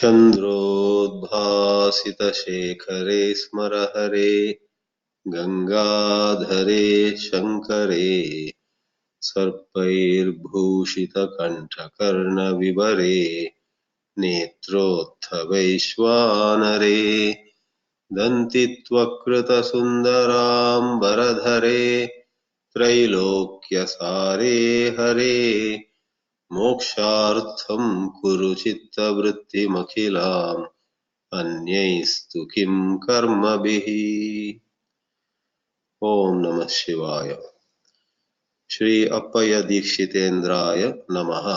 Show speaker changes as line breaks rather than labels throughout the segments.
चन्द्रोद्भासितशेखरे स्मर हरे गंगाधरे शंकरे सर्पैर्भूषितकण्ठकर्णविवरे नेत्रोत्थवैश्वानरे दन्तित्वकृतसुन्दराम्बरधरे त्रैलोक्यसारे हरे मोक्षार्थं कुरु चित्तवृत्तिमखिलाम् अन्यैस्तु किं कर्मभिः। ओम नमः शिवाय। श्री अप्पय्य दीक्षितेन्द्राय नमः।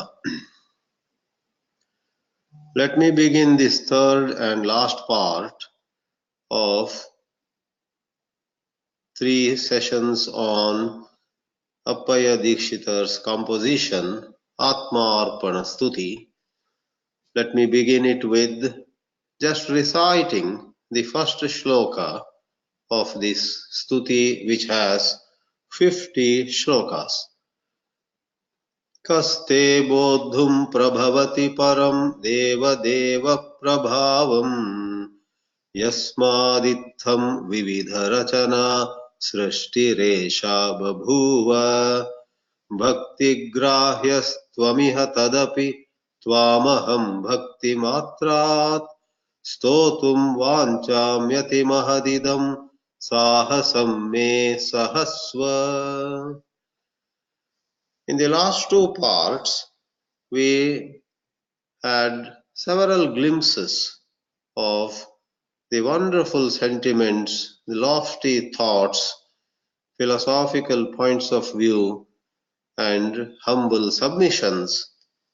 Let me begin this third and last part of 3 sessions on Appayya Deekshitar's composition Ātmārpana Stuti. Let me begin it with just reciting the first shloka of this Stuti, which has 50 shlokas. Kaste bodhum prabhavati param deva deva prabhavam yasmaditham vividharachana srishtiresha babhuva bhaktigrahyastvamiha tadapi tvamaham bhakti matrat stotum vanchamyati mahadidam sahasam me sahasva. In the last 2 parts, we had several glimpses of the wonderful sentiments, the lofty thoughts, philosophical points of view, and humble submissions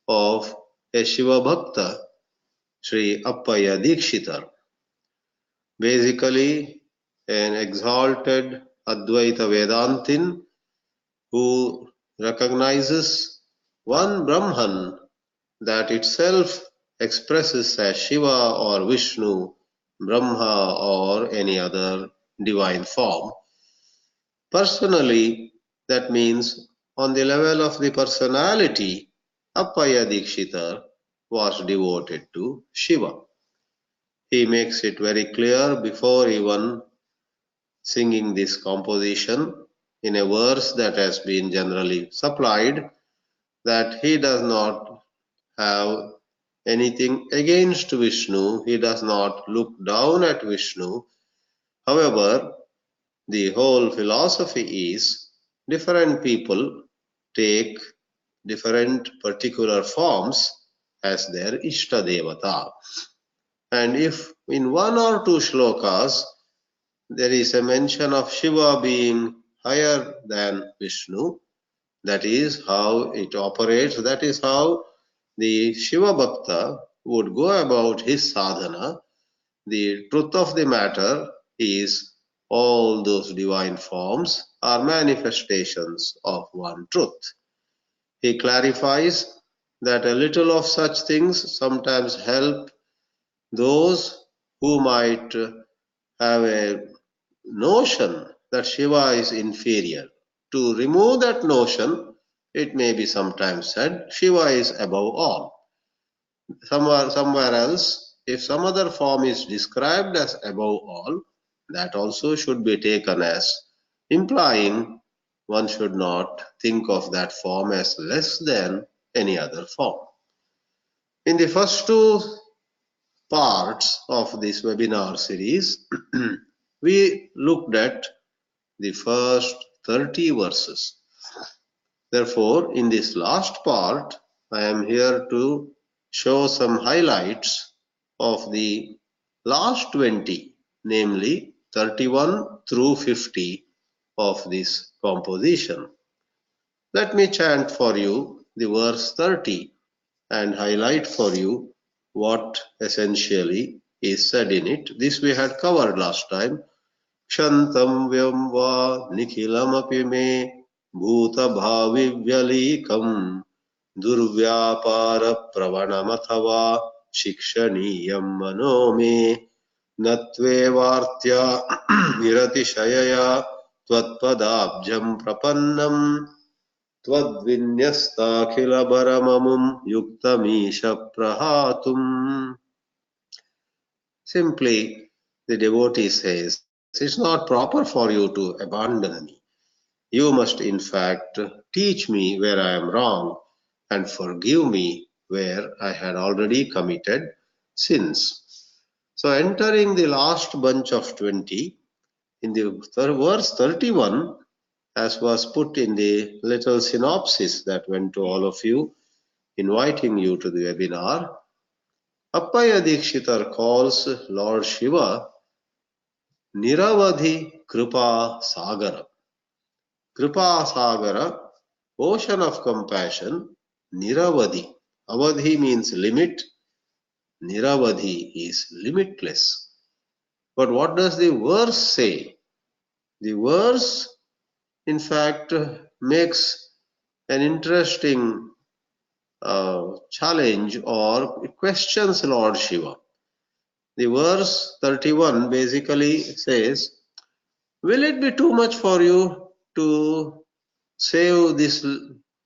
of a Shiva Bhakta, Shri Appayya Deekshitar. Basically, an exalted advaita Vedāntin who recognizes one Brahman that itself expresses as Shiva or Vishnu, Brahma or any other divine form. Personally, that means on the level of the personality, Appayya Deekshitar was devoted to Shiva. He makes it very clear before even singing this composition in a verse that has been generally supplied, that he does not have anything against Vishnu, he does not look down at Vishnu. However, the whole philosophy is different people take different particular forms as their Ishta Devata. And if in 1 or 2 shlokas there is a mention of Shiva being higher than Vishnu, that is how it operates, that is how the Shiva Bhakta would go about his sadhana. The truth of the matter is all those divine forms are manifestations of one truth. He clarifies that a little of such things sometimes help those who might have a notion that Shiva is inferior. To remove that notion, it may be sometimes said Shiva is above all. Somewhere else, if some other form is described as above all, that also should be taken as implying one should not think of that form as less than any other form. In the first 2 parts of this webinar series, we looked at the first 30 verses. Therefore, in this last part, I am here to show some highlights of the last 20, namely 31 through 50 of this composition. Let me chant for you the verse 30 and highlight for you what essentially is said in it. This we had covered last time. Kshantamvyam va nikhilamapi me bhutabhavivyalekam durvyapara pravanamatava shikshaniyam mano me natvevartya niratishayaya tvatpadabjam prapannam tvadvinyastakhilabaramamum yuktamisha prahatum. Simply, the devotee says, it's not proper for you to abandon me. You must, in fact, teach me where I am wrong and forgive me where I had already committed sins. So, entering the last bunch of 20, in the verse 31, as was put in the little synopsis that went to all of you, inviting you to the webinar, Appayya Deekshitar calls Lord Shiva niravadhi-kripā-sāgara. Kripa-sāgara, ocean of compassion, niravadhi. Avadhi means limit, niravadhi is limitless. But what does the verse say? The verse, in fact, makes an interesting challenge or questions Lord Shiva. The verse 31 basically says, will it be too much for you to save this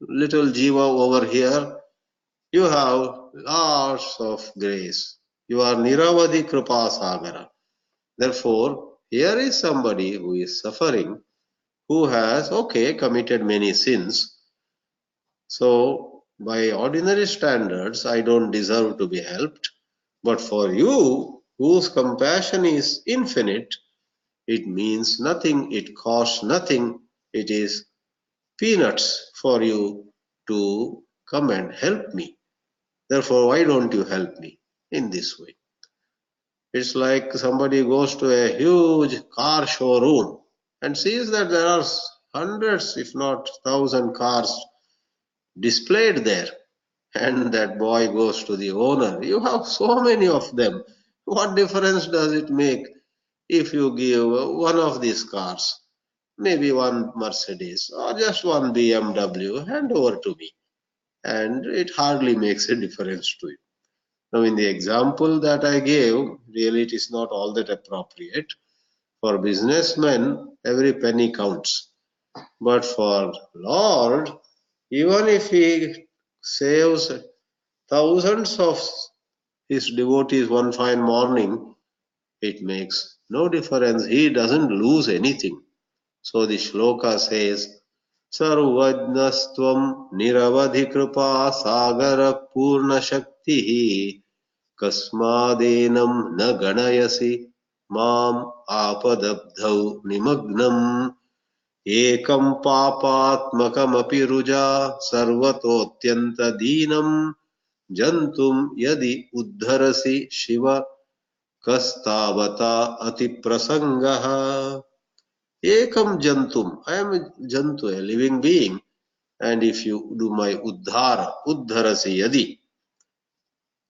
little jiva over here? You have lots of grace. You are niravadhi-kripā-sāgara. Therefore, here is somebody who is suffering, who has, committed many sins. So, by ordinary standards, I don't deserve to be helped. But for you, whose compassion is infinite, it means nothing, it costs nothing, it is peanuts for you to come and help me. Therefore, why don't you help me in this way? It's like somebody goes to a huge car showroom and sees that there are hundreds, if not 1,000 cars displayed there. And that boy goes to the owner. You have so many of them. What difference does it make if you give one of these cars, maybe one Mercedes or just one BMW, hand over to me? And it hardly makes a difference to you. Now, in the example that I gave, really it is not all that appropriate. For businessmen, every penny counts. But for Lord, even if he saves thousands of his devotees one fine morning, it makes no difference. He doesn't lose anything. So the shloka says, Sarvajnastvam niravadhi-kripā-sāgara purna shaktihi kasmadenam na ganayasi mam āpadabdhau nimagnam ekam pāpātmakamapi ruja sarvatotyanta dīnam jantum yadi uddharasi shiva kastavata ati prasangaha. Ekam jantum, I am a jantu, a living being, and if you do my uddharasi yadi,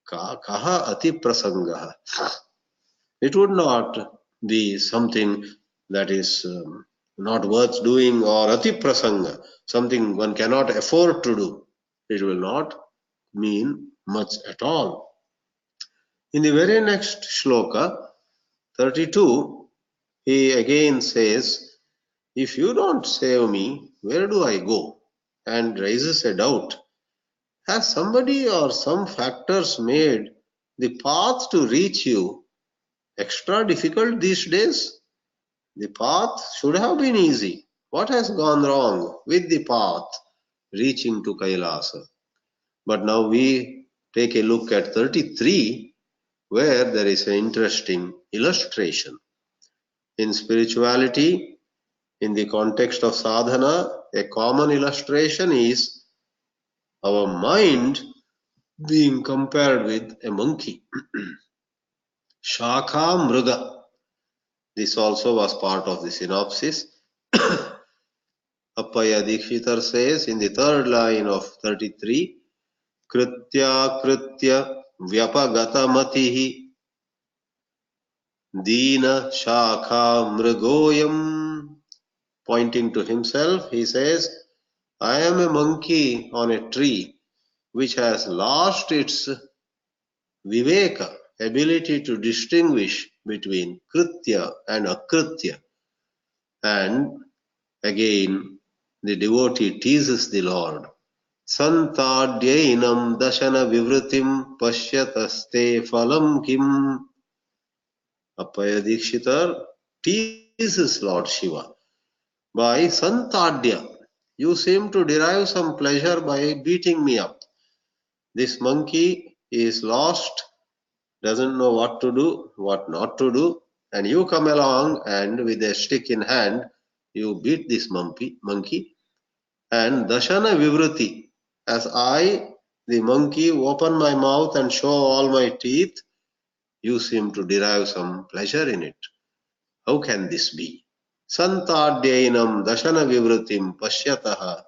kaha ati prasangaha. It would not be something that is not worth doing, or ati prasanga, something one cannot afford to do. It will not mean much at all. In the very next shloka, 32, he again says, if you don't save me, where do I go? And raises a doubt. Has somebody or some factors made the path to reach you extra difficult these days? The path should have been easy. What has gone wrong with the path reaching to Kailasa? But now we take a look at 33, where there is an interesting illustration. In spirituality, in the context of sadhana, a common illustration is our mind being compared with a monkey. Shākhāmrigah. This also was part of the synopsis. Appayya Deekshitar says in the third line of 33, krityākritya-vyapagata-matih Dina shākhāmrigoyam. Pointing to himself, he says, I am a monkey on a tree which has lost its viveka, ability to distinguish between kritya and akritya. And again, the devotee teases the Lord. Santādyainam dashana vivritim pashyataste phalam kim. Appayya Deekshitar teases Lord Shiva. By Santādya, you seem to derive some pleasure by beating me up. This monkey is lost, doesn't know what to do, what not to do, and you come along and with a stick in hand, you beat this monkey. And dashana vivrati, as I, the monkey, open my mouth and show all my teeth, you seem to derive some pleasure in it. How can this be? Santādyainam dashana vivratim pashyataha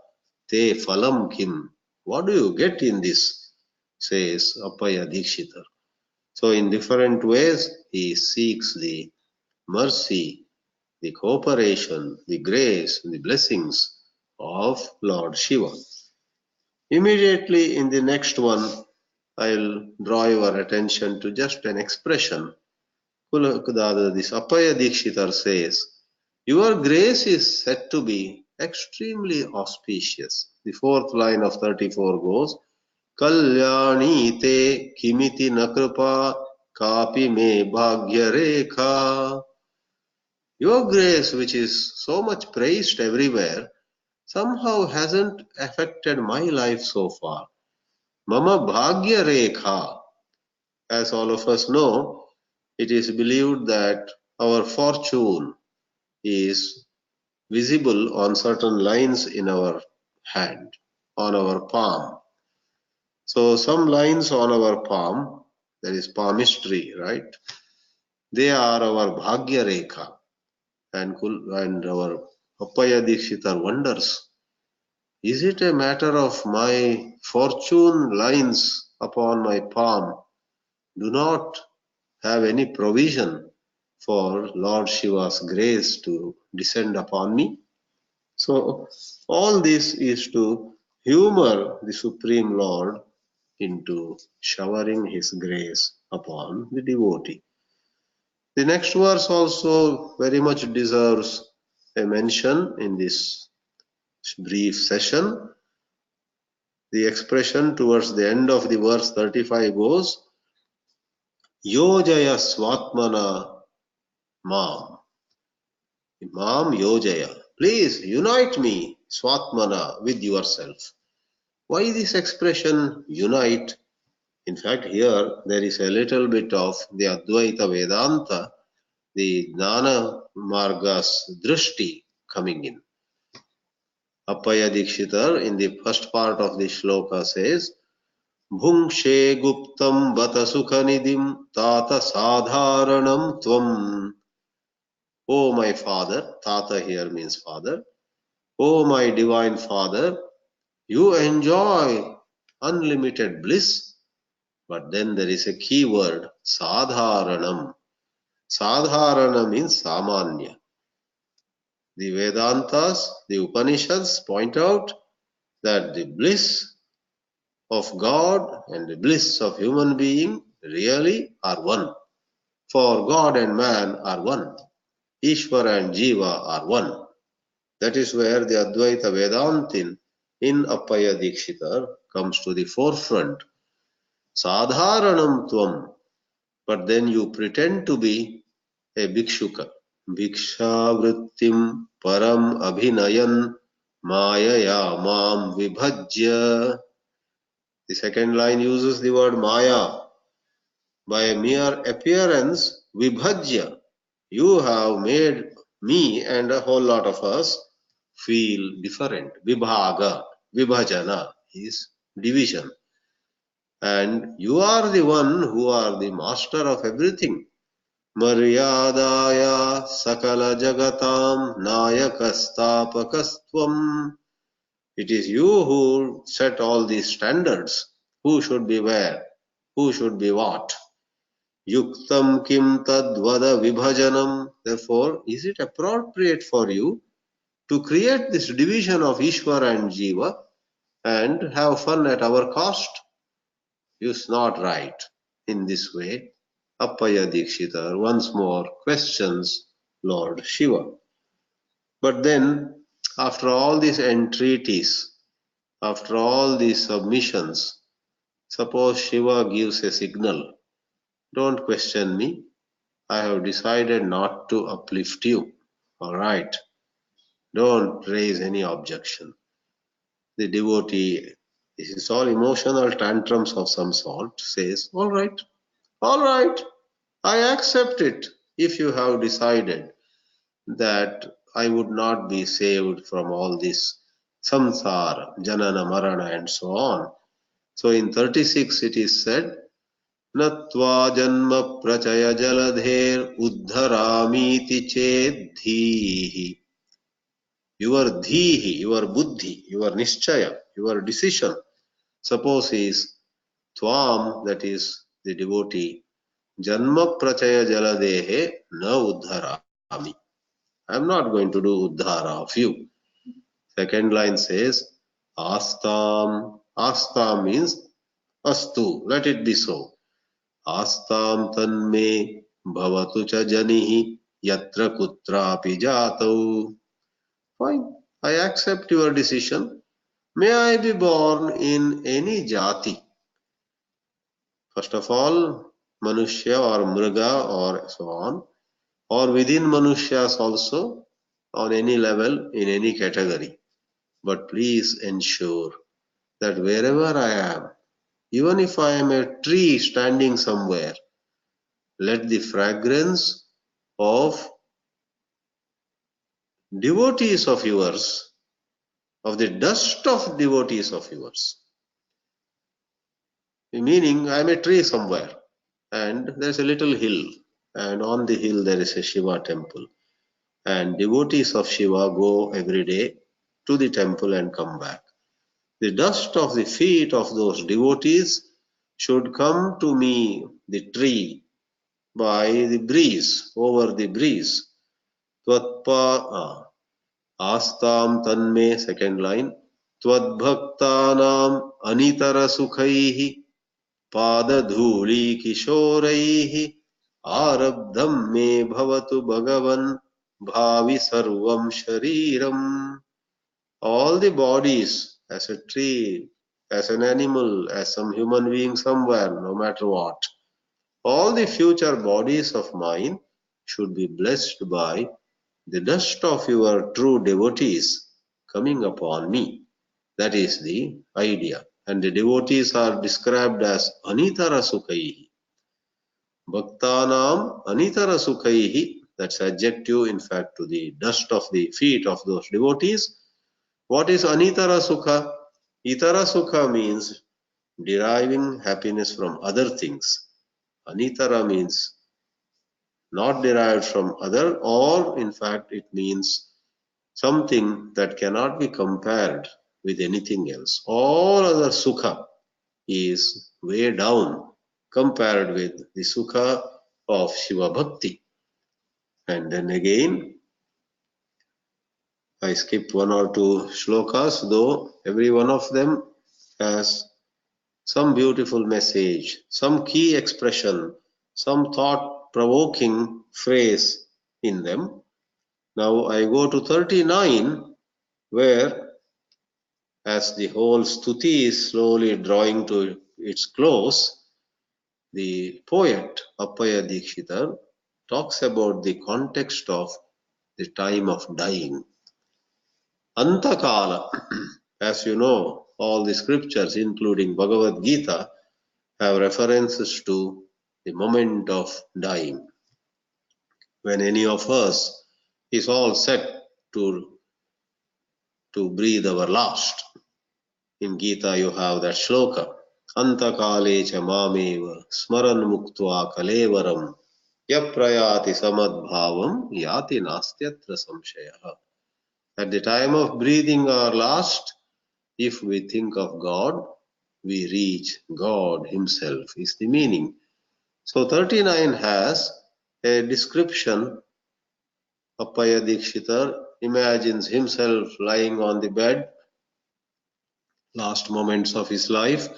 te phalam kim. What do you get in this? Says Appayya Deekshitar. So in different ways, he seeks the mercy, the cooperation, the grace, the blessings of Lord Shiva. Immediately in the next one, I'll draw your attention to just an expression. This Appayya Deekshitar says, your grace is said to be extremely auspicious. The fourth line of 34 goes, Kalyani te kimiti nakripa kapi me bhagya rekha. Your grace, which is so much praised everywhere, somehow hasn't affected my life so far. Mama bhagya rekha. As all of us know, it is believed that our fortune is visible on certain lines in our hand, on our palm. So some lines on our palm, that is palmistry, right? They are our bhagya rekha. And our Appayya Deekshitar wonders, is it a matter of my fortune lines upon my palm do not have any provision for Lord Shiva's grace to descend upon me? So all this is to humor the Supreme Lord into showering His grace upon the devotee. The next verse also very much deserves a mention in this brief session. The expression towards the end of the verse 35 goes, Yojaya svapne'pi mam. Mam yojaya. Please unite me, svapne'pi, with yourself. Why this expression, unite? In fact, here there is a little bit of the Advaita Vedanta, the Jnana Marga's drishti coming in. Appayya Deekshitar in the first part of the shloka says, Bhungshe guptam bata sukhanidim tata sadharanam tvam. O my father, tata here means father, O my divine father, you enjoy unlimited bliss, but then there is a key word, sadharanam. Sadharana means samanya. The Vedantas, the Upanishads point out that the bliss of God and the bliss of human being really are one. For God and man are one. Ishvara and Jiva are one. That is where the Advaita Vedāntin in Appayya Deekshitar comes to the forefront. Sadharanam tvam. But then you pretend to be a bhikshuka. Bhikshavrittim param abhinayan mayaya mam vibhajya. The second line uses the word maya. By a mere appearance, vibhajya, you have made me and a whole lot of us feel different. Vibhaga, vibhajana is division. And you are the one who are the master of everything. Maryadaya sakala jagatam nayakastapakastvam. It is you who set all these standards. Who should be where? Who should be what? Yuktam kim tadvada vibhajanam. Therefore, is it appropriate for you to create this division of Ishvara and Jiva and have fun at our cost? It's not right. In this way, Appayya Deekshitar once more questions Lord Shiva. But then, after all these entreaties, after all these submissions, suppose Shiva gives a signal, don't question me, I have decided not to uplift you. Alright, don't raise any objection. The devotee, this is all emotional tantrums of some sort, says, alright, I accept it if you have decided that I would not be saved from all this samsara, janana, marana, and so on. So in 36 it is said, Natva janma prachaya jaladher uddharamiti ched. Your dhihi, your buddhi, your nischaya, your decision, suppose is tvam, that is the devotee, janma prachaya jaladehe na uddharami. I am not going to do uddhara of you. Second line says, astam. Astam means astu, let it be so. Astam tanme bhavatu cha janihi yatra kutrapi jatau. Fine, I accept your decision. May I be born in any jati. First of all, Manushya or Mriga or so on, or within Manushas also, on any level, in any category. But please ensure that wherever I am, even if I am a tree standing somewhere, let the fragrance of devotees of yours, of the dust of devotees of yours, meaning I am a tree somewhere and there is a little hill, and on the hill there is a Shiva temple, and devotees of Shiva go every day to the temple and come back. The dust of the feet of those devotees should come to me, the tree, by the breeze, over the breeze. Astam tanme, second line. Twadbhaktanam anitara sukhaihi padadhuli kishoraihi arabdham me bhavatu bhagavan bhavi sarvam shariram. All the bodies, as a tree, as an animal, as some human being somewhere, no matter what, all the future bodies of mine should be blessed by the dust of your true devotees coming upon me. That is the idea. And the devotees are described as anitara sukhaihi. Bhaktanam anitara sukhaihi. That's adjective, in fact, to the dust of the feet of those devotees. What is anitara sukha? Itara sukha means deriving happiness from other things. Anitara means not derived from other, or in fact it means something that cannot be compared with anything else. All other sukha is way down compared with the sukha of Shiva Bhakti. And then again, I skipped one or two shlokas, though every one of them has some beautiful message, some key expression, some thought-provoking phrase in them. Now I go to 39, where, as the whole Stuti is slowly drawing to its close, the poet Appayya Deekshitar talks about the context of the time of dying. Antakala, as you know, all the scriptures, including Bhagavad Gita, have references to the moment of dying. When any of us is all set to breathe our last. In Gita you have that shloka, Antakale cha mameva smaran muktva kalevaram yaprayati samadbhavam yati nastyatra samshayah. At the time of breathing our last, if we think of God, we reach God Himself, is the meaning. So 39 has a description. Appayya Deekshitar imagines himself lying on the bed, last moments of his life.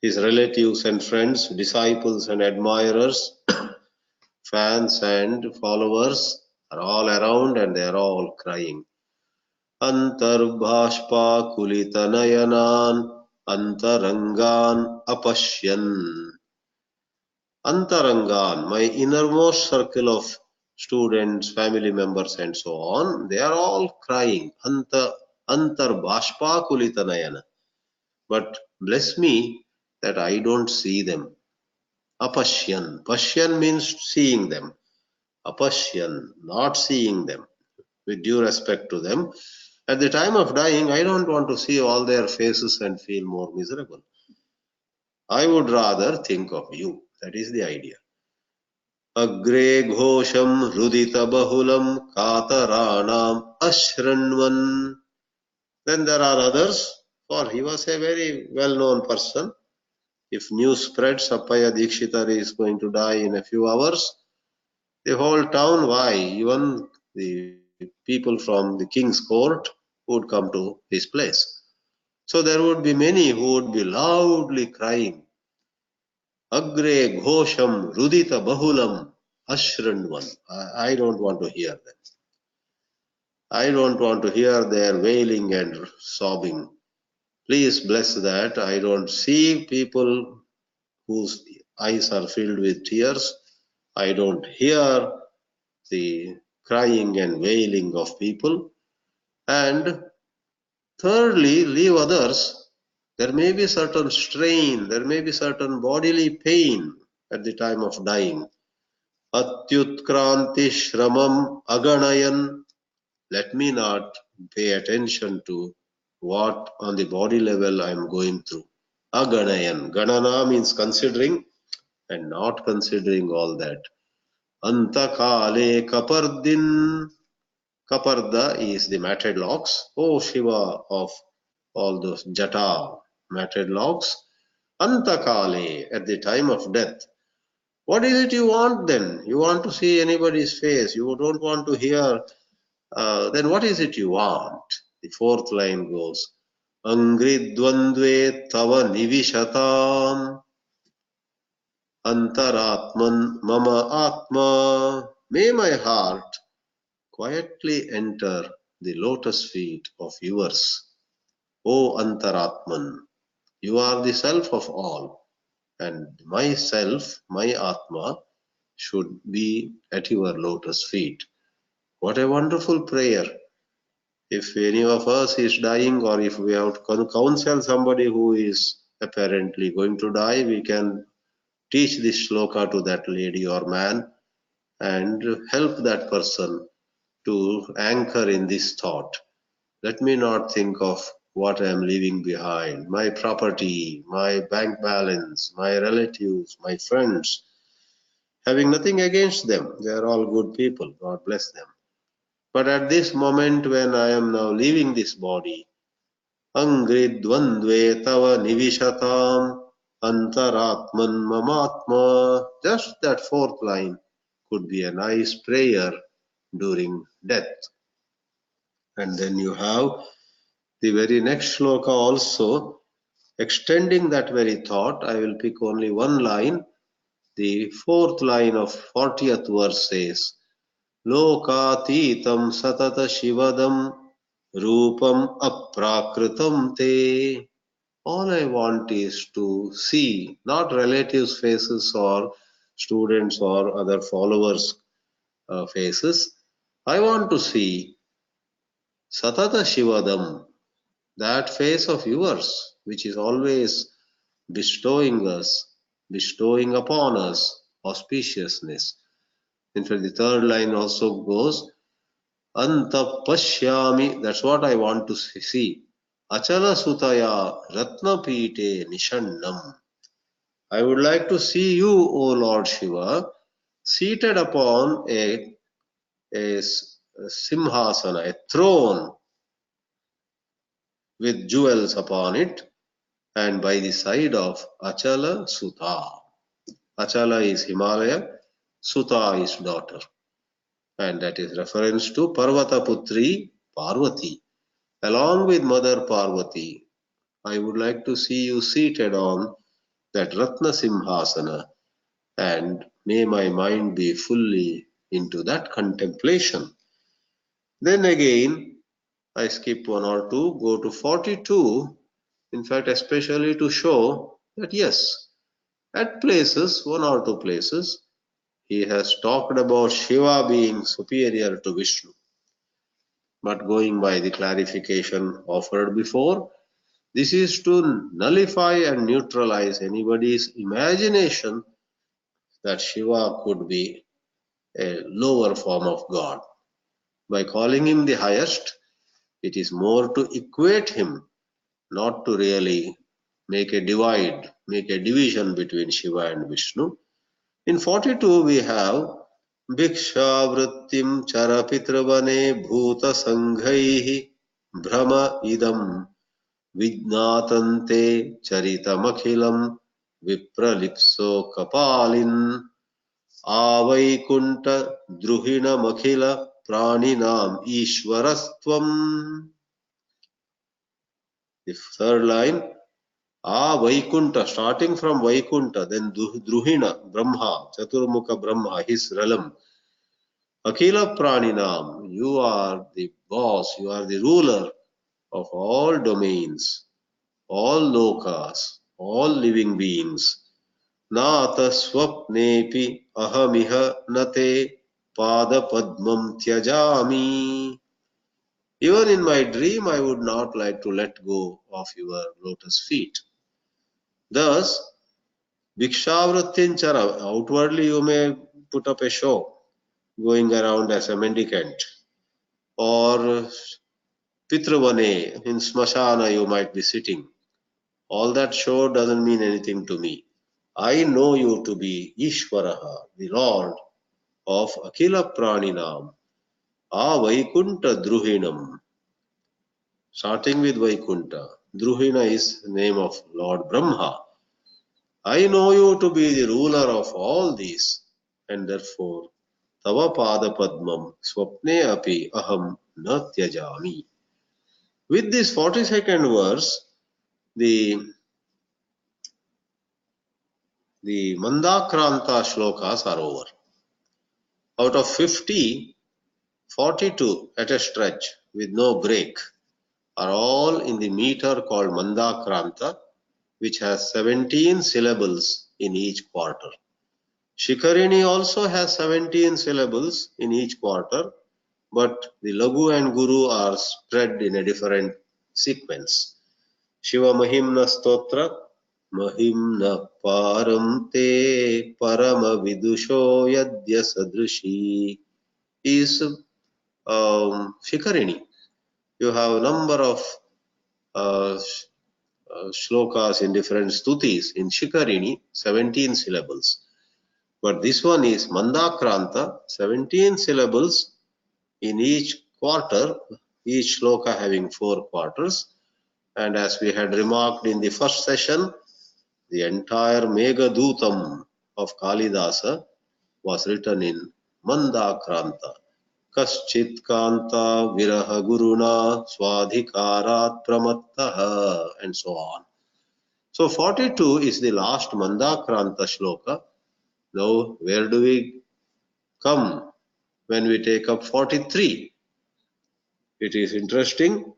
His relatives and friends, disciples and admirers, fans and followers are all around and they are all crying. Antarbhashpa-kulitanayanan antarangan apashyan. Antarangan, my innermost circle of students, family members, and so on, they are all crying. Antarbhashpa-kulitanayana. But bless me that I don't see them. Apashyan. Pashyan means seeing them. Apashyan, not seeing them. With due respect to them, at the time of dying, I don't want to see all their faces and feel more miserable. I would rather think of you. That is the idea. Agre ghosham rudita bahulam kataranam ashranvan. Then there are others, for he was a very well-known person. If news spreads, Appayya Deekshitar is going to die in a few hours, the whole town, why? Even the people from the king's court would come to his place. So there would be many who would be loudly crying, Agre ghosham rudita bahulam ashranvan. I don't want to hear them. I don't want to hear their wailing and sobbing. Please bless that. I don't see people whose eyes are filled with tears. I don't hear the crying and wailing of people. And thirdly, leave others. There may be certain strain, there may be certain bodily pain at the time of dying. Atyutkranti shramam aganayan. Let me not pay attention to what on the body level I am going through. Aganayan. Ganana means considering and not considering all that. Antakale kapardin. Kaparda is the matted locks. O Shiva of all those jata, matted locks. Antakale, at the time of death. What is it you want then? You want to see anybody's face. You don't want to hear. Then what is it you want? The fourth line goes, Angridvandve tava nivishatam antaratman mama atma. May my heart quietly enter the lotus feet of yours. O Antaratman, you are the self of all, and myself, my Atma, should be at your lotus feet. What a wonderful prayer. If any of us is dying, or if we have to counsel somebody who is apparently going to die, we can teach this shloka to that lady or man and help that person to anchor in this thought. Let me not think of what I am leaving behind, my property, my bank balance, my relatives, my friends, having nothing against them. They are all good people. God bless them. But at this moment when I am now leaving this body, Angridvandve tava nivishatam antaratman mamatma. Just that fourth line could be a nice prayer during death. And then you have the very next shloka also, extending that very thought. I will pick only one line. The fourth line of 40th verse says, Lokatitam satata shivadam rupam aprakritam te. All I want is to see, not relatives' faces or students or other followers' faces. I want to see satata shivadam, that face of yours, which is always bestowing upon us auspiciousness. In fact, the third line also goes, Anta pashyami, that's what I want to see. Achala sutaya ratnapite nishannam. I would like to see you, O Lord Shiva, seated upon a simhasana, a throne with jewels upon it, and by the side of Achala Sutha. Achala is Himalaya, Suta is daughter. And that is reference to Parvata Putri Parvati. Along with Mother Parvati, I would like to see you seated on that Ratna Simhasana, and may my mind be fully into that contemplation. Then again, I skip one or two, go to 42, in fact, especially to show that yes, at places, one or two places, he has talked about Shiva being superior to Vishnu. But going by the clarification offered before, this is to nullify and neutralize anybody's imagination that Shiva could be a lower form of God. By calling him the highest, it is more to equate him, not to really make a divide, make a division between Shiva and Vishnu. In 42 we have Bhikshavrittim Charapitrvane Bhuta Sanghaihi Brahma Idam Vijnatante Charitamakhilam Vipralipso Kapalin Avaikunta Druhinamakila Praninam Ishwarastvam. The third line, Vaikunta, starting from Vaikunta, then Druhina, Brahma, Chaturmukha Brahma, his realm. Akila Praninam, you are the boss, you are the ruler of all domains, all lokas, all living beings. Nāta svapne'pi ahamiha nate pādapadmam tyajāmi. Even in my dream, I would not like to let go of your lotus feet. Thus, Bhikshavrittin Chara, outwardly you may put up a show, going around as a mendicant, or Pitruvane, in Smashana you might be sitting. All that show doesn't mean anything to me. I know you to be Ishvaraha, the Lord of Akila Praninam, Vaikunta Druhinam. Starting with Vaikunta, Druhina is the name of Lord Brahma. I know you to be the ruler of all these, and therefore, Tava Pādapadmam svapne'pi aham na tyajāmi. With this 42nd verse, the Mandakranta shlokas are over. Out of 50, 42 at a stretch with no break are all in the meter called Mandakranta, which has 17 syllables in each quarter. Shikarini also has 17 syllables in each quarter, but the Lagu and Guru are spread in a different sequence. Shiva Mahimna Stotra, Mahimna Param Te Parama Vidusho Yadya Sadrishi is Shikarini. You have a number of shlokas in different stutis in Shikarini, 17 syllables. But this one is Mandakranta, 17 syllables in each quarter, each shloka having 4 quarters. And as we had remarked in the first session, the entire Meghadutam of Kalidasa was written in Mandakranta. Kaschit Kanta Viraha Guruna Swadhikarat Pramattaha, and so on. So 42 is the last Mandakranta shloka. Now, where do we come when we take up 43? It is interesting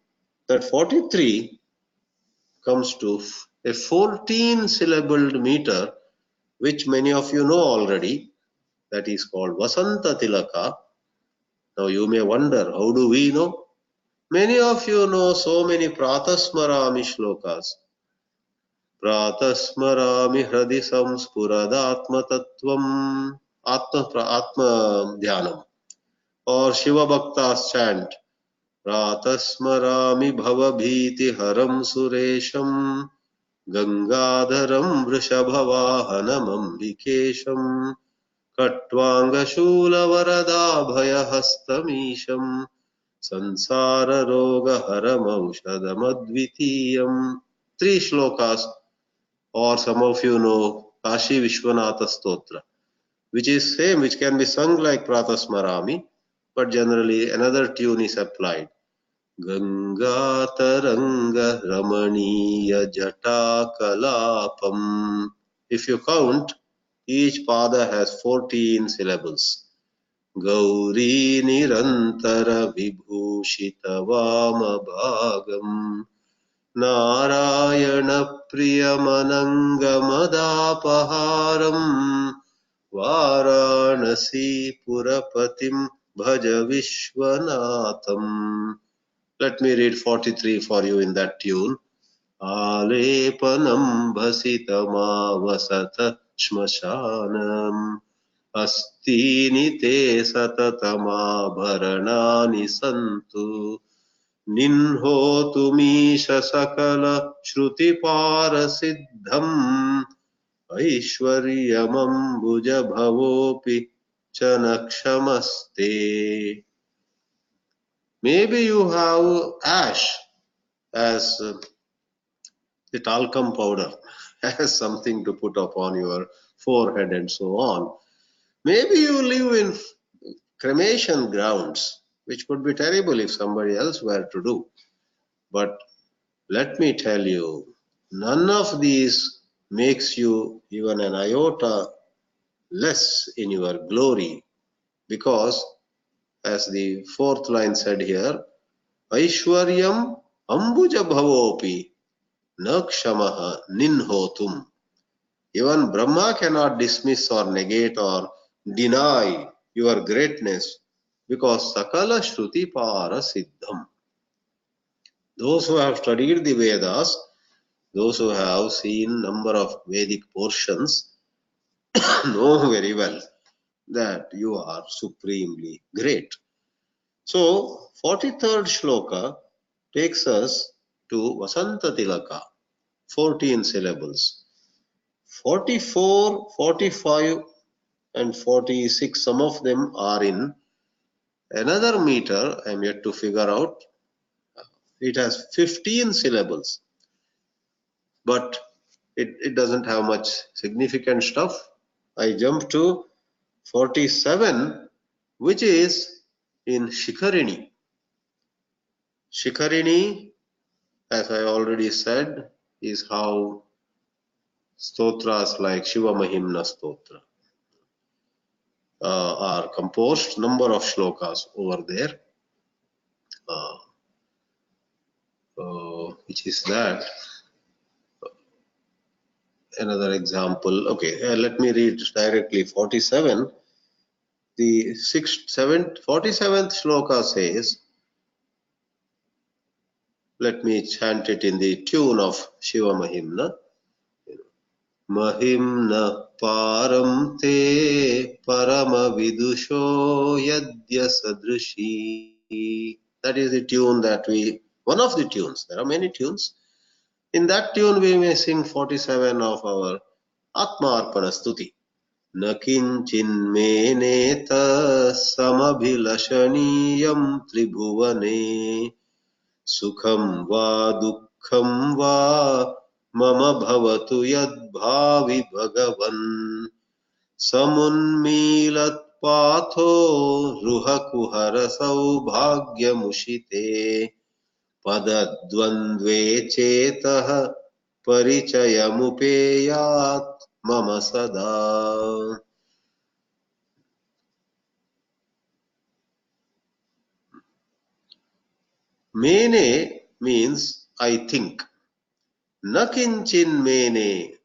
that 43 comes to a 14-syllabled meter, which many of you know already, that is called Vasanta Tilaka. Now you may wonder, how do we know? Many of you know so many Pratasmarami shlokas. Pratasmarami hradi samspurada tattvam atma dhyanam. Or Shiva Bhaktas chant, Pratasmarami bhavabhiti haram suresham Gangādharam vrishabhavahanam ambikesham Katvanga shula varadabhayahastamisham Sansara roga haram aushadam advitiyam. 3 shlokas, or some of you know Kashi Vishwanatha Stotra, which is same, which can be sung like Pratasmarami, but generally another tune is applied. Ganga Taranga Ramaniya Jata Kalapam. If you count, each pada has 14 syllables. Gauri Nirantara Vibhushita Vama Bhagam Narayana Priyamananga Madapaharam Varanasi Purapatim Bhaja Vishwanatham. Let me read 43 for you in that tune. Alepanam bhasitamavasata shmashanam astini te satatamabharanani santu ninhotumisha sakala shruti parasiddham aishwaryamam bhuja bhavopi chanaksamaste. Maybe you have ash as the talcum powder, as something to put upon your forehead and so on. Maybe you live in cremation grounds, which could be terrible if somebody else were to do. But let me tell you, none of these makes you even an iota less in your glory, because as the fourth line said here, Aishwaryam ambuja bhavopi na kshamaha ninhotum. Even Brahma cannot dismiss or negate or deny your greatness, because sakala shruti para siddham. Those who have studied the Vedas, those who have seen number of Vedic portions, know very well that you are supremely great. So, 43rd shloka takes us to Vasanta Tilaka, 14 syllables. 44, 45 and 46, some of them are in another meter. I am yet to figure out. It has 15 syllables, but it doesn't have much significant stuff. I jump to 47, which is in Shikharini. Shikharini, as I already said, is how stotras like Shiva Mahimna Stotra are composed. Number of shlokas over there, which is that. Another example. Okay, let me read directly. 47. The 47th shloka says, let me chant it in the tune of Shiva Mahimna. Mahimna param te parama vidusho yadya sadrishi. That is the tune that one of the tunes. There are many tunes. In that tune we may sing 47 of our Ātmārpana Stuti. न किञ्चिन्मेनेत समभिलषणीयं त्रिभुवने सुखं वा दुःखं वा मम भवतु यद्भावि भगवन् समुन्मीलत्पाथो रुहकुहर सौभाग्यमुषिते पदद्वन्द्वे चेतः परिचयमुपेयात् Mama Sada. Mene means I think. Nakinchin mene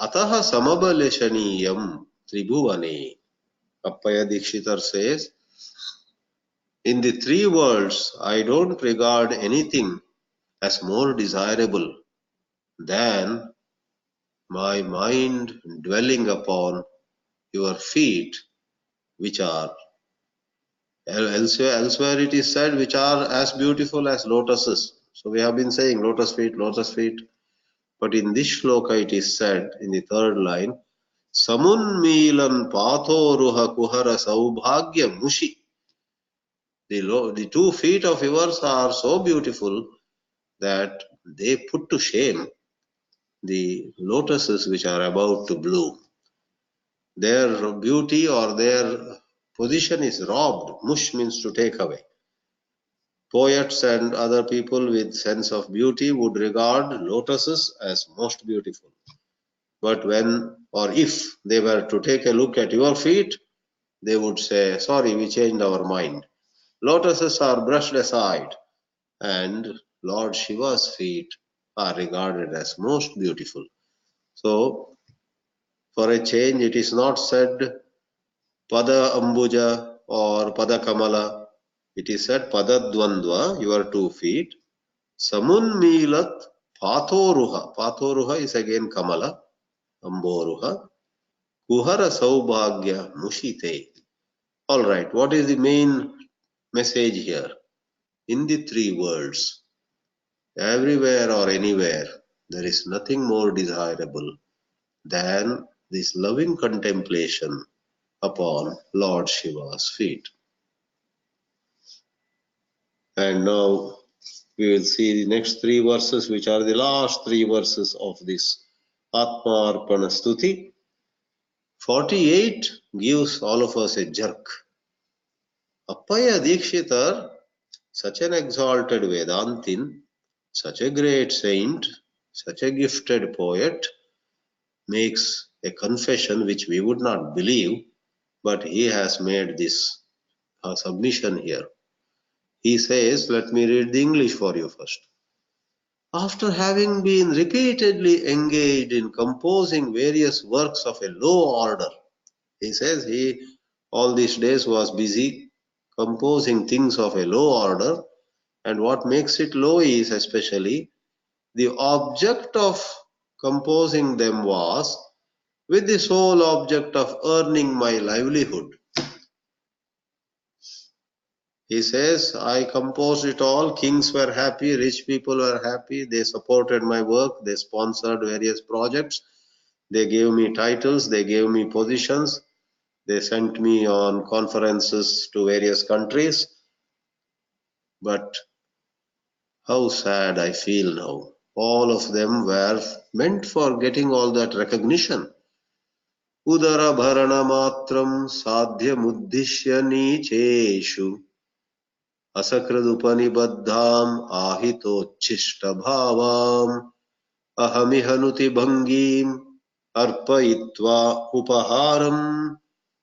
ataha samabaleshaniyam tribhuvane. Appayya Deekshitar says, in the three worlds, I don't regard anything as more desirable than my mind dwelling upon your feet, which are elsewhere it is said, which are as beautiful as lotuses. So we have been saying lotus feet, lotus feet. But in this shloka it is said in the third line, Samunmilan pathoruha kuhara saubhagya mushi. The 2 feet of yours are so beautiful that they put to shame the lotuses which are about to bloom. Their beauty or their position is robbed. Mush means to take away. Poets and other people with sense of beauty would regard lotuses as most beautiful. But when or if they were to take a look at your feet, they would say, sorry, we changed our mind. Lotuses are brushed aside, and Lord Shiva's feet are regarded as most beautiful. So, for a change, it is not said Pada Ambuja or Pada Kamala. It is said Pada Dvandva, your 2 feet. Samunmilat Pathoruha. Pathoruha is again Kamala, Amboruha. Kuhara Saubhagya Mushite. Alright, what is the main message here? In the 3 worlds, everywhere or anywhere, there is nothing more desirable than this loving contemplation upon Lord Shiva's feet. And now we will see the next 3 verses, which are the last 3 verses of this Ātmārpana Stuti. 48 gives all of us a jerk. Appayya Deekshitar, such an exalted Vedāntin, such a great saint, such a gifted poet, makes a confession which we would not believe, but he has made this submission here. He says, let me read the English for you first. After having been repeatedly engaged in composing various works of a low order, he says he all these days was busy composing things of a low order, and what makes it low is especially the object of composing them was with the sole object of earning my livelihood. He says, I composed it all. Kings were happy, rich people were happy. They supported my work. They sponsored various projects. They gave me titles. They gave me positions. They sent me on conferences to various countries. But how sad I feel now. All of them were meant for getting all that recognition. Udara bharana matram sadhya muddhishya nicheshu asakradupanibaddham ahitochishta bhavam ahamihanuti bhangim arpayitva upaharam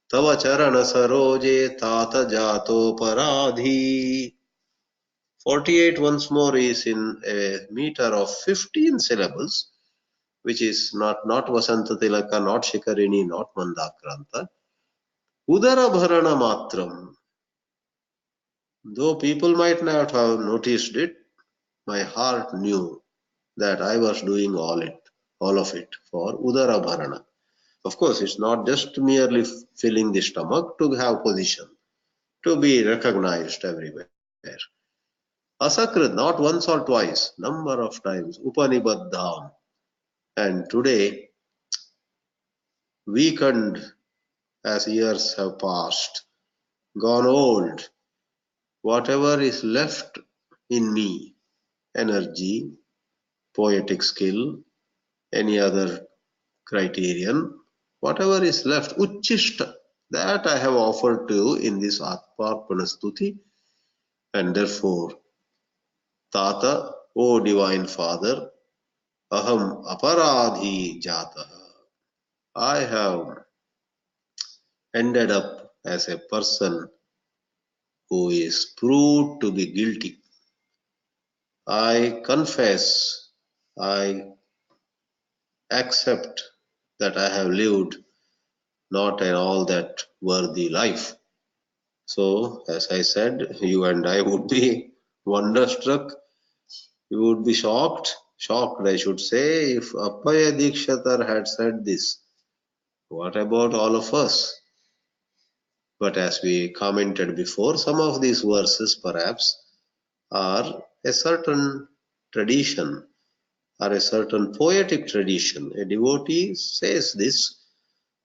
tava charana saroje tata jato paradhi. 48 once more is in a meter of 15 syllables, which is not Vasanta Tilaka, not Shikarini, not Mandakranta. Udara bharana matram. Though people might not have noticed it, my heart knew that I was doing all of it for Udara bharana. Of course, it's not just merely filling the stomach to have position, to be recognized everywhere. Asakrit, not once or twice, number of times, Upanibaddham. And today, weakened as years have passed, gone old, whatever is left in me, energy, poetic skill, any other criterion, whatever is left, Uchishta, that I have offered to you in this Ātmārpana Stuti, and therefore, Tata, O Divine Father, Aham aparādhi jataha. I have ended up as a person who is proved to be guilty. I confess, I accept that I have lived not an all that worthy life. So, as I said, you and I would be wonderstruck. You would be shocked I should say, if Appayya Deekshitar had said this. What about all of us? But as we commented before, some of these verses perhaps are a certain tradition or a certain poetic tradition. A devotee says this,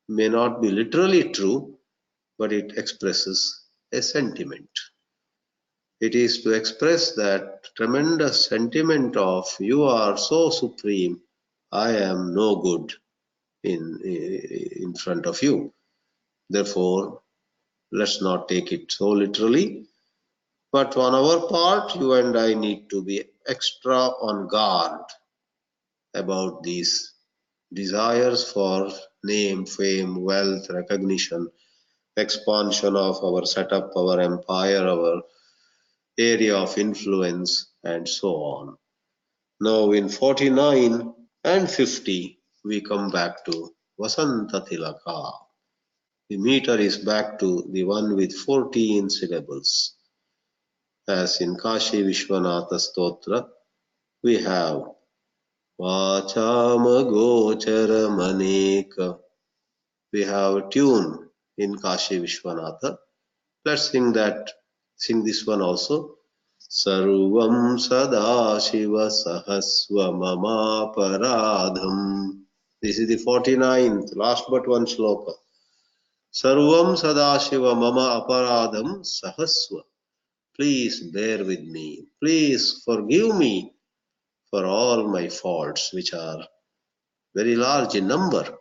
may not be literally true, but it expresses a sentiment. It is to express that tremendous sentiment of you are so supreme, I am no good in front of you. Therefore, let's not take it so literally. But on our part, you and I need to be extra on guard about these desires for name, fame, wealth, recognition, expansion of our setup, our empire, our area of influence, and so on. Now in 49 and 50, we come back to Vasanta Tilaka. The meter is back to the one with 14 syllables. As in Kashi Vishwanatha Stotra, we have Vachama Gochara Maneka. We have a tune in Kashi Vishwanatha. Let's sing this one also. Sarvam Sadashiva Sahasva mamāparādham. This is the 49th, last but one shloka. Sarvam Sadashiva mamāparādham sahasva. Please bear with me. Please forgive me for all my faults, which are very large in number.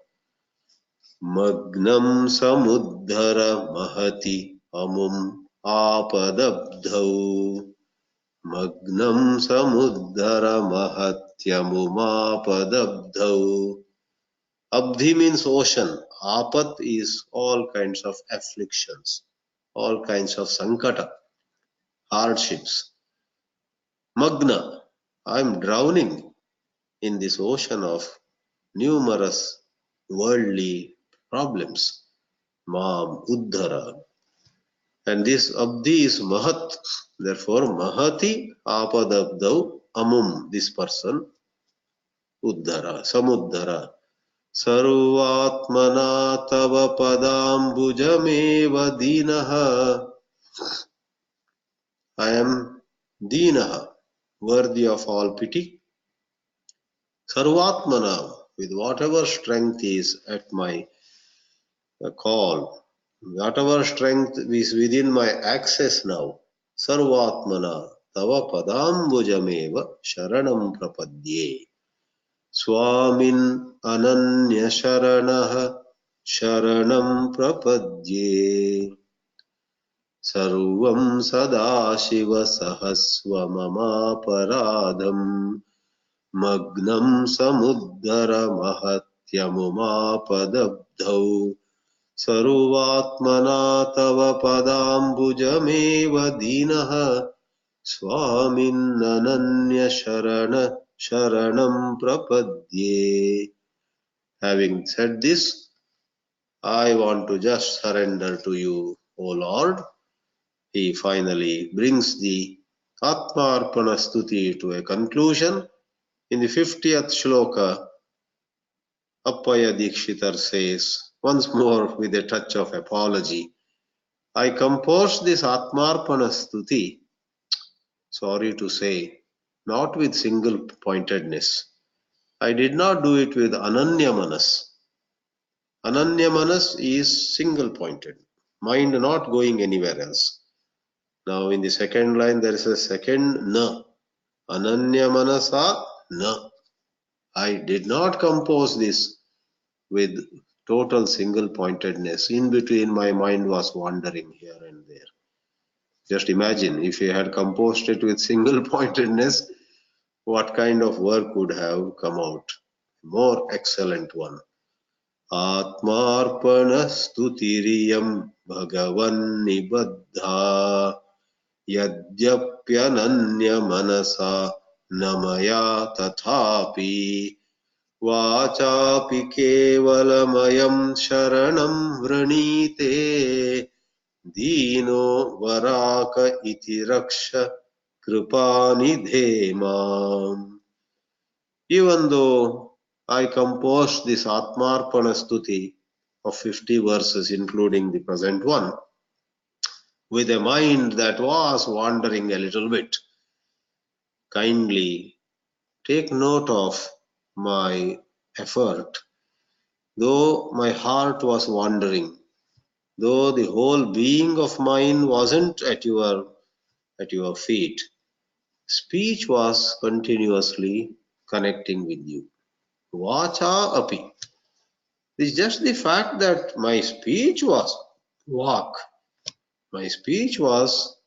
Magnam samuddhara mahati amum āpadabdhau. Magnam samuddhara mahatyamum āpadabdhau. Abdhi means ocean. Apat is all kinds of afflictions, all kinds of sankata, hardships. Magna, I am drowning in this ocean of numerous worldly problems. Mam, Uddhara. And this Abdi is Mahat. Therefore, Mahati Apadabdau Amum, this person, Uddhara, Samuddhara. Sarvatmana Tava Padambujameva Dinaha. I am Dinaha, worthy of all pity. Sarvatmana, with whatever strength is at my call, whatever strength is within my access now, Sarvatmana Tava Padambujameva Sharanam Prapadye. Swamin Ananya Sharanaha Sharanam Prapadye. Sarvam Sadashiva Sahasva mamāparādham. Magnam samuddhara mahatyamum-āpadabdhau. Sarvatmana tava padambujameva dinaha. Swamin ananya sharanam prapadye. Having said this, I want to just surrender to you, O Lord. He finally brings the Ātmārpana Stuti to a conclusion. In the 50th shloka, Appayya Deekshitar says, once more with a touch of apology, I composed this Ātmārpana Stuti, sorry to say, not with single pointedness. I did not do it with Ananya Manas. Ananya Manas is single pointed, mind not going anywhere else. Now in the second line there is a second na. Ananya Manasa na. I did not compose this with total single pointedness. In between my mind was wandering here and there. Just imagine if you had composed it with single pointedness, what kind of work would have come out? More excellent one. Ātmārpana stutiriyam bhagavan nibaddha yadyapyananya manasa namaya tathapi vachapi kevalamayam sharanam vranite dino varaka iti raksha kripa-nidhe mam. Even though I composed this Ātmārpana Stuti of 50 verses, including the present one, with a mind that was wandering a little bit, kindly take note of my effort. Though my heart was wandering, though the whole being of mine wasn't at your feet, speech was continuously connecting with you. Vacha api. It's just the fact that my speech was vak. My speech was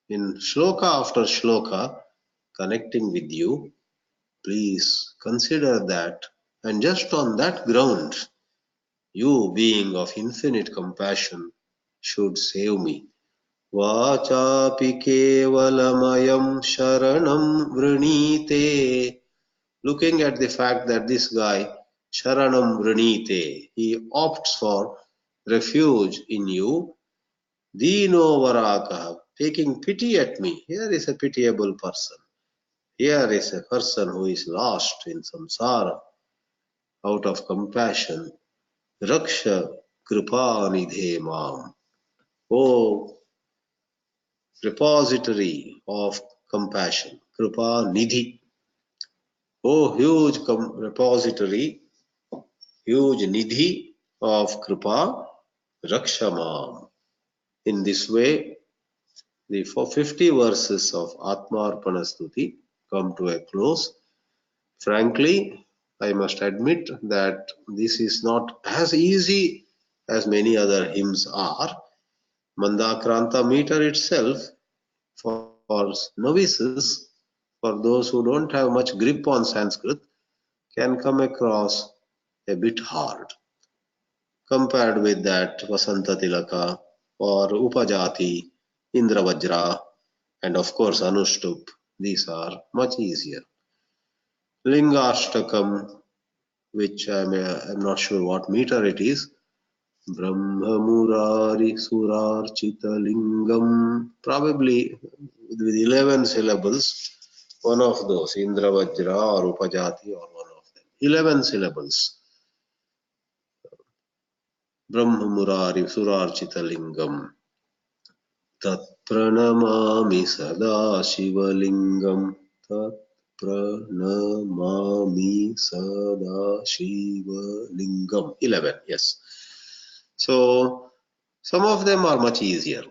in shloka after shloka connecting with you. Please consider that. And just on that ground, you, being of infinite compassion, should save me. Vachapi kevalayam sharanam vrinite. Looking at the fact that this guy, sharanam vrinite, he opts for refuge in you. Dino varakaha, taking pity at me. Here is a pitiable person. Here is a person who is lost in samsara. Out of compassion, raksha kripa nidhe mam. Oh, repository of compassion, kripa nidhi. Oh, huge repository, huge nidhi of kripa, raksha mam. In this way, the 50 verses of Ātmārpana Stuti come to a close. Frankly, I must admit that this is not as easy as many other hymns are. Mandakranta meter itself for novices, for those who don't have much grip on Sanskrit, can come across a bit hard. Compared with that Vasanta Tilaka or Upajati, Indravajra, and of course Anushtup, these are much easier. Lingashtakam, which I'm not sure what meter it is, Brahma Murari Surarchita Lingam, probably with 11 syllables, one of those, Indravajra or Upajati or one of them. 11 syllables. Brahma Murari Surarchita Lingam. Tat Pranamami Sada Shivalingam. Tat Pranamami Sada Shivalingam. 11, yes. So, some of them are much easier.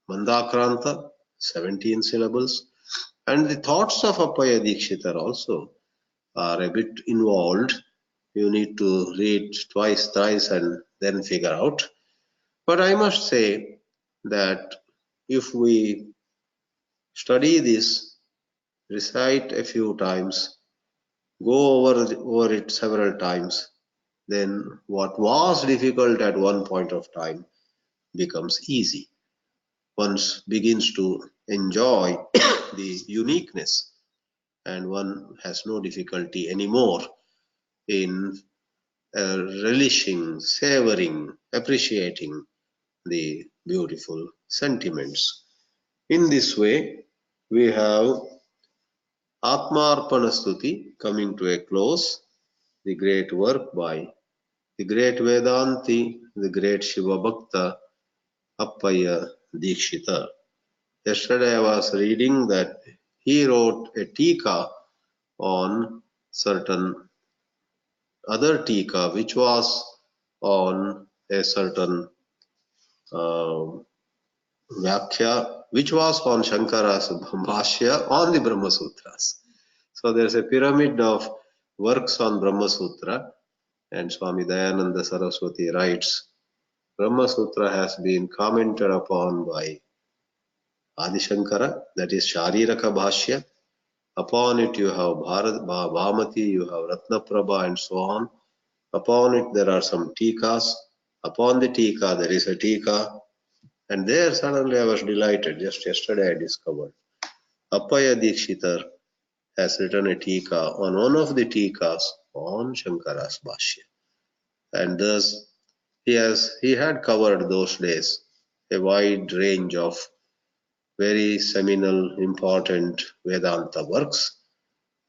Mandakranta, 17 syllables. And the thoughts of Appayya Deekshitar also are a bit involved. You need to read twice, thrice, and then figure out. But I must say that if we study this, recite a few times, go over it several times, then what was difficult at one point of time becomes easy. One begins to enjoy the uniqueness, and one has no difficulty anymore in relishing, savoring, appreciating the beautiful sentiments. In this way, we have Ātmārpana Stuti coming to a close, the great work by the great Vedānti, the great Shiva Bhakta, Appayya Deekshitar. Yesterday I was reading that he wrote a tika on certain other tika which was on a certain Vyakhya, which was on Shankara's Bhashya on the Brahma Sutras. So there's a pyramid of works on Brahma Sutra, and Swami Dayananda Saraswati writes, Brahma Sutra has been commented upon by Adi Shankara, that is Shariraka Bhashya. Upon it you have Bhamati, you have Ratnaprabha and so on. Upon it there are some tikas. Upon the tika there is a tika. And there suddenly I was delighted. Just yesterday I discovered Appayya Deekshitar has written a tika on one of the tikas on Shankara's Bhashya. And thus he had covered those days a wide range of very seminal, important Vedanta works.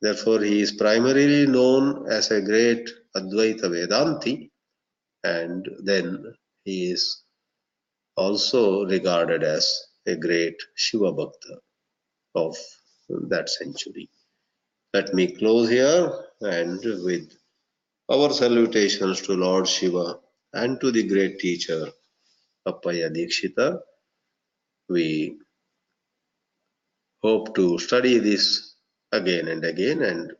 Therefore, he is primarily known as a great Advaita Vedanti, and then he is also regarded as a great Shiva Bhakta of that century. Let me close here, and with our salutations to Lord Shiva and to the great teacher Appayya Deekshitar, we hope to study this again and again and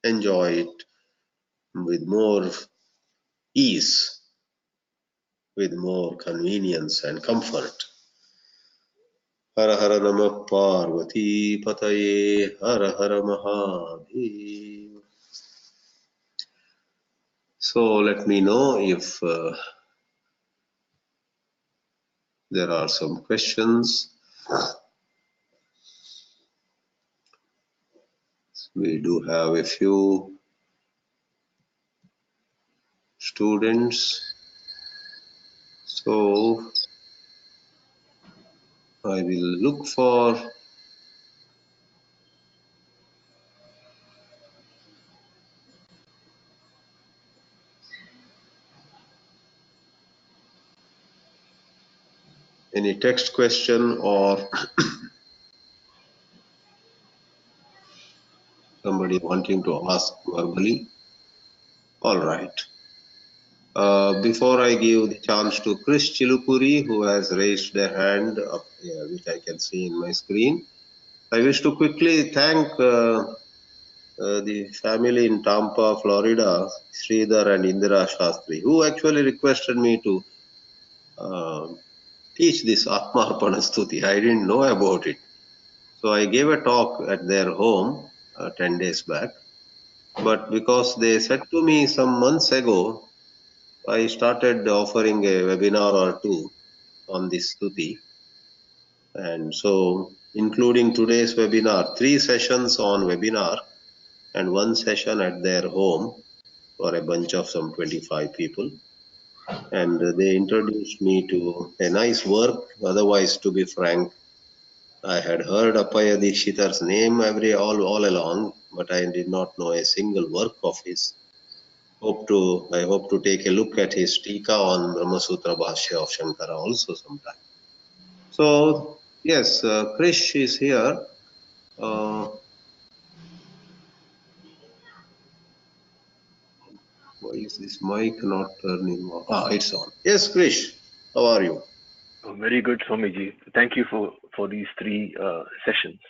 enjoy it with more ease, with more convenience and comfort. Hara Hara Namah Parvati Pataye Hara Hara Mahadev. So let me know if there are some questions. We do have a few students. So I will look for any text question or somebody wanting to ask verbally. All right. Before I give the chance to Chris Chilupuri, who has raised their hand up here, which I can see in my screen, I wish to quickly thank the family in Tampa, Florida, Sridhar and Indira Shastri, who actually requested me to teach this Ātmārpana Stuti. I didn't know about it. So I gave a talk at their home 10 days back. But because they said to me some months ago, I started offering a webinar or two on this Stuti. And so, including today's webinar, 3 sessions on webinar and 1 session at their home for a bunch of some 25 people. And they introduced me to a nice work. Otherwise, to be frank, I had heard Appayya Deekshitar's name all along, but I did not know a single work of his. I hope to take a look at his Tika on Brahma Sutra Bhashya of Shankara also sometime. So, yes, Krish is here. Why is this mic not turning on? It's on. Yes, Krish, how are you?
Oh, very good, Swamiji. Thank you for these 3 sessions.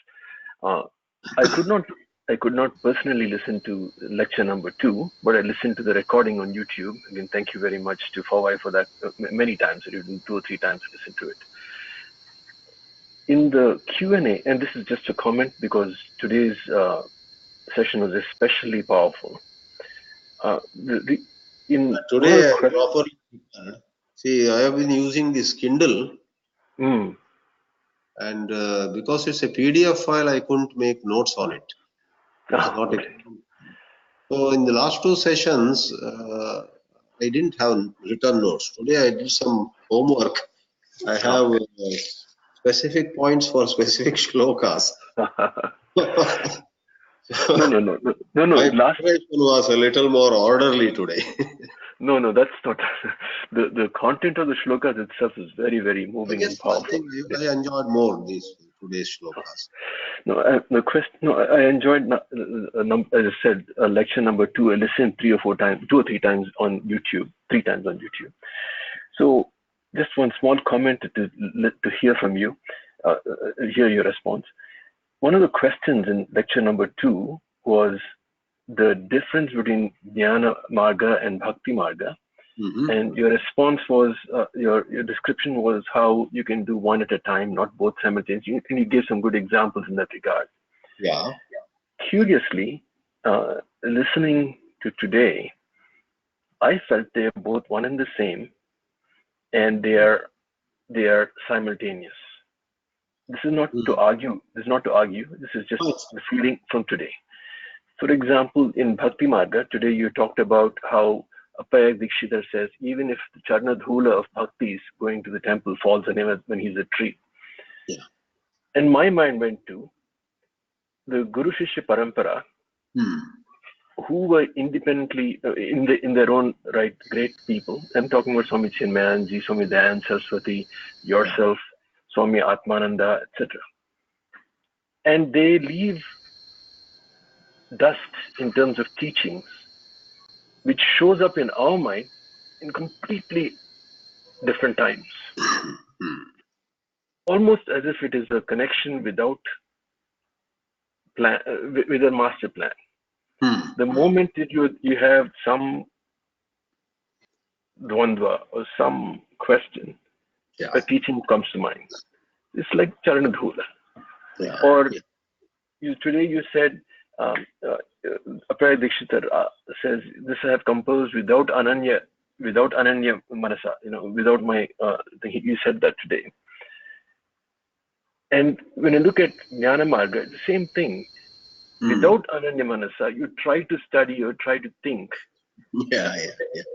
I could not personally listen to lecture number 2, but I listened to the recording on YouTube. Again, thank you very much to Fawai for that. Many times, I did 2 or 3 times to listen to it. In the Q&A, and this is just a comment because today's session was especially powerful.
Today, I properly see. I have been using this Kindle, and because it's a PDF file, I couldn't make notes on it. So in the last 2 sessions, I didn't have written notes. Today I did some homework. I have specific points for specific shlokas.
No.
My preparation was a little more orderly today.
No, that's not. The content of the shlokas itself is very, very moving and powerful.
I think I enjoyed more today's shlokas.
I enjoyed, as I said, lecture number 2. I listened 2 or 3 times on YouTube, 3 times on YouTube. So just one small comment to hear from you, hear your response. One of the questions in lecture number 2 was the difference between Jnana Marga and Bhakti Marga. And your response was, your description was how you can do one at a time, not both simultaneously. And you gave some good examples in that regard.
Yeah.
Curiously, listening to today, I felt they are both one and the same, and they are simultaneous. This is not to argue. This is just the feeling from today. For example, in Bhakti Marga, today you talked about how Appayya Deekshitar says, even if the Charna Dhula of Bhaktis going to the temple falls on him when he's a tree.
Yeah.
And my mind went to the Guru Shishya Parampara, who were independently, in their own right, great people. I'm talking about Swami Chinmayanji, Swami Dayan Saraswati, yourself, Swami Atmananda, etc. And they leave dust in terms of teachings, which shows up in our mind in completely different times. Almost as if it is a connection without plan, with a master plan. The moment that you have some dvandva or some question, a teaching comes to mind. It's like charanadhula. Or today you said, Appayya Deekshitar says, this I have composed without ananya manasa, without my thing. You said that today. And when you look at Jnana Marga, it's the same thing. Without ananya manasa, you try to study or try to think.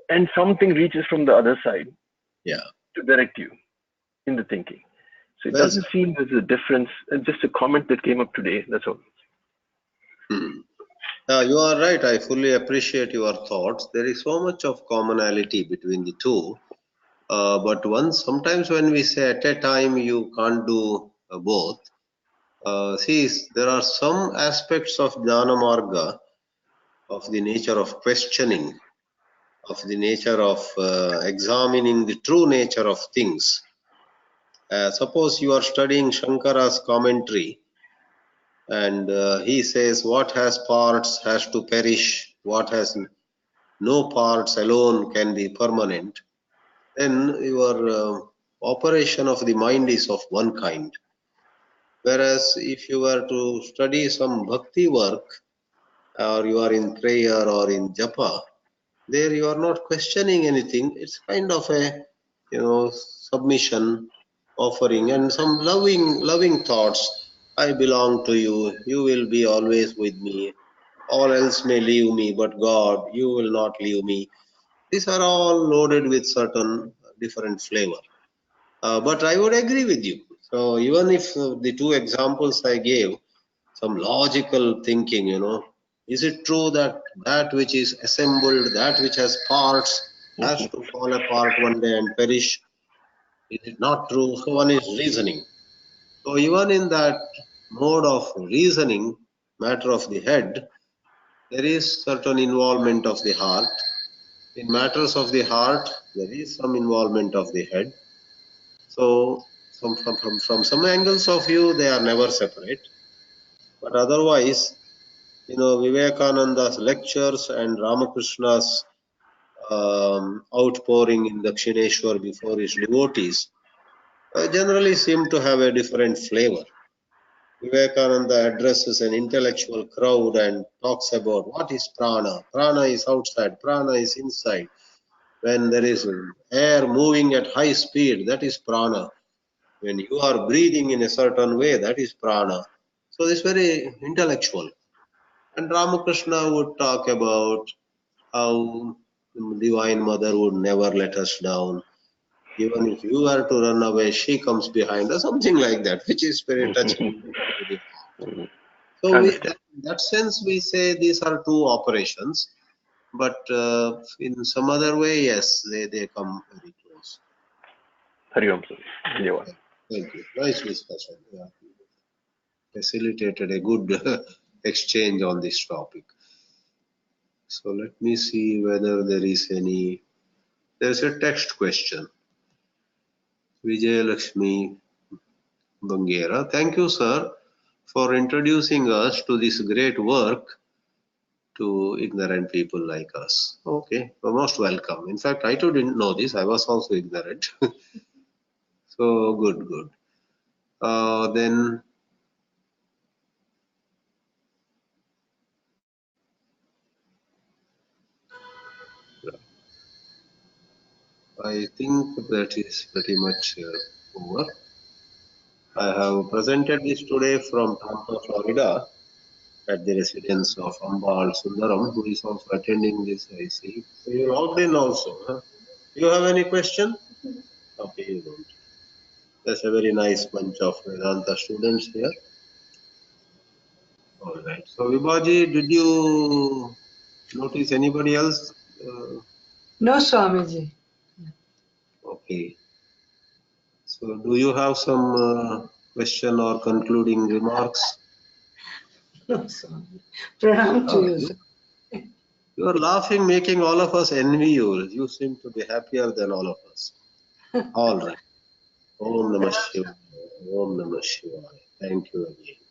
And something reaches from the other side to direct you in the thinking. So it doesn't seem there's a difference. And just a comment that came up today, that's all.
You are right. I fully appreciate your thoughts. There is so much of commonality between the two. But sometimes when we say at a time you can't do both, see, there are some aspects of Jnana Marga, of the nature of questioning, of the nature of examining the true nature of things. Suppose you are studying Shankara's commentary, and he says what has parts has to perish, what has no parts alone can be permanent. Then your operation of the mind is of one kind. Whereas if you were to study some bhakti work, or you are in prayer or in japa, there you are not questioning anything. It's kind of a submission, offering, and some loving thoughts. I belong to you. You will be always with me. All else may leave me, but God, you will not leave me. These are all loaded with certain different flavor. But I would agree with you. So even if the two examples I gave, some logical thinking, is it true that that which is assembled, that which has parts, has to fall apart one day and perish? Is it not true? So one is reasoning. So even in that mode of reasoning, matter of the head, there is certain involvement of the heart. In matters of the heart, there is some involvement of the head. So from some angles of view, they are never separate. But otherwise, Vivekananda's lectures and Ramakrishna's outpouring in Dakshineshwar before his devotees generally seem to have a different flavor. Vivekananda addresses an intellectual crowd and talks about what is prana. Prana is outside, prana is inside. When there is air moving at high speed, that is prana. When you are breathing in a certain way, that is prana. So it's very intellectual. And Ramakrishna would talk about how Divine Mother would never let us down. Even if you were to run away, she comes behind us, something like that, which is very touching to the heart. So in that sense, we say these are two operations, but in some other way, yes, they come very close.
Hari Om.
Thank you. Nice discussion. Yeah. Facilitated a good exchange on this topic. So let me see whether there's a text question. Vijay Lakshmi Bangera. Thank you, sir, for introducing us to this great work to ignorant people like us. Okay, you're most welcome. In fact, I too didn't know this. I was also ignorant. So good. Then I think that is pretty much over. I have presented this today from Tampa, Florida, at the residence of Ambal Sundaram, who is also attending this, I see. So you logged in also. Huh? Do you have any question? Okay, you don't. There's a very nice bunch of Vedanta students here. All right. So Vibhaji, did you notice anybody else?
No, Swamiji.
Okay. So do you have some question or concluding remarks?
No, Swami. Pranam to you, sir.
You are laughing, making all of us envy you. You seem to be happier than all of us. All right. Om Namah Shivaya. Om Namah Shivaya. Thank you again.